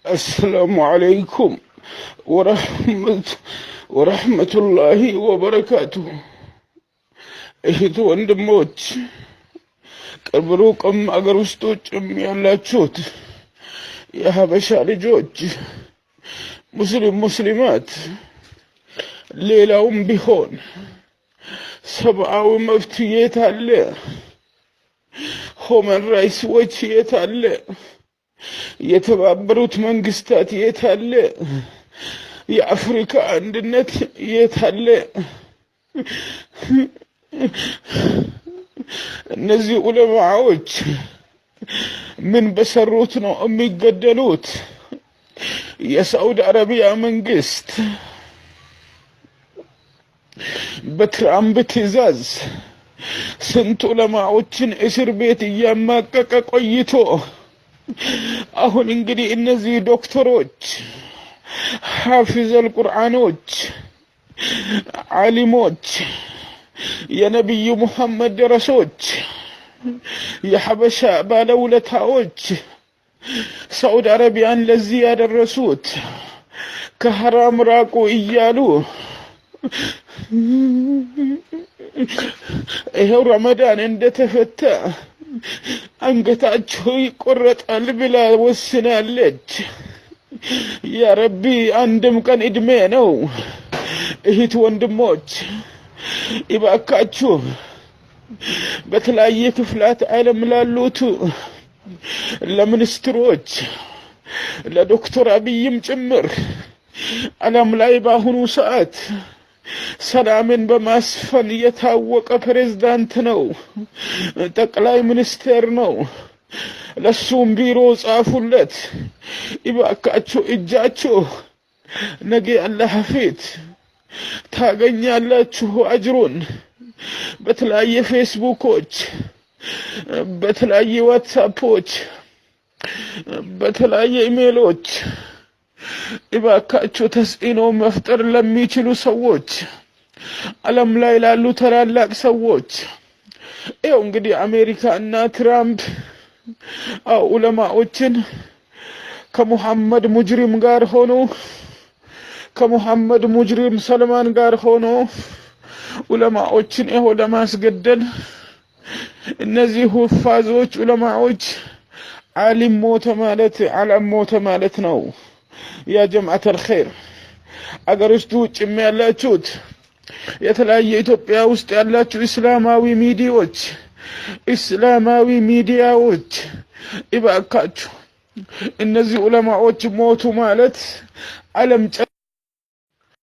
السلام عليكم ورحمة الله وبركاته. እህት ወንድሞች ቀብሩቅም አገር ውስጦችም ያላችሁት የሀበሻ ልጆች ሙስሊማት ሌላውም ቢሆን ሰብአዊ መብት የት አለ? ሁማን ራይትስ ዎች የት አለ? የተባበሩት መንግስታት የት አለ? የአፍሪካ አንድነት የት አለ? እነዚህ ዑለማዎች ምን በሰሩት ነው የሚገደሉት? የሳዑዲ አረቢያ መንግስት በትራምፕ ትዕዛዝ ስንት ዑለማዎችን እስር ቤት እያማቀቀ ቆይቶ አሁን እንግዲህ እነዚህ ዶክተሮች ሐፊዘል ቁርአኖች ዓሊሞች የነብዩ ሙሐመድ ደረሶች የሐበሻ ባለውለታዎች ሳዑዲ አረቢያን ለዚህ ያደረሱት ከሐራም ራቁ እያሉ ይሄው ረመዳን እንደተፈታ አንገታቸው ይቆረጣል ብላ ወስናለች። ያ ረቢ አንድም ቀን እድሜ ነው። እህት ወንድሞች ይባካችሁ በተለያየ ክፍላት ዓለም ላሉት ለሚኒስትሮች ለዶክተር አብይም ጭምር ዓለም ላይ በአሁኑ ሰዓት ሰላምን በማስፈን የታወቀ ፕሬዝዳንት ነው፣ ጠቅላይ ሚኒስትር ነው። ለሱም ቢሮ ጻፉለት። ይባካችሁ እጃችሁ ነገ አላህ ፊት ታገኛላችሁ አጅሩን። በተለያየ ፌስቡኮች፣ በተለያየ ዋትስአፖች፣ በተለያየ ኢሜሎች ይባካችሁ ተጽዕኖ መፍጠር ለሚችሉ ሰዎች ዓለም ላይ ላሉ ታላላቅ ሰዎች ይኸው እንግዲህ አሜሪካ እና ትራምፕ ዑለማዎችን ከሙሐመድ ሙጅሪም ጋር ሆኖ ከሙሐመድ ሙጅሪም ሰልማን ጋር ሆኖ ዑለማዎችን ይኸው ለማስገደል እነዚህ ሁፋዞች ዑለማዎች ዓሊም ሞተ ማለት ዓለም ሞተ ማለት ነው። ያ ጀማዓተል ኸይር አገር ውስጥ ውጭም ያላችሁት የተለያየ ኢትዮጵያ ውስጥ ያላችሁ እስላማዊ ሚዲያዎች ይባካችሁ እነዚህ ዑለማዎች ሞቱ ማለት ዓለም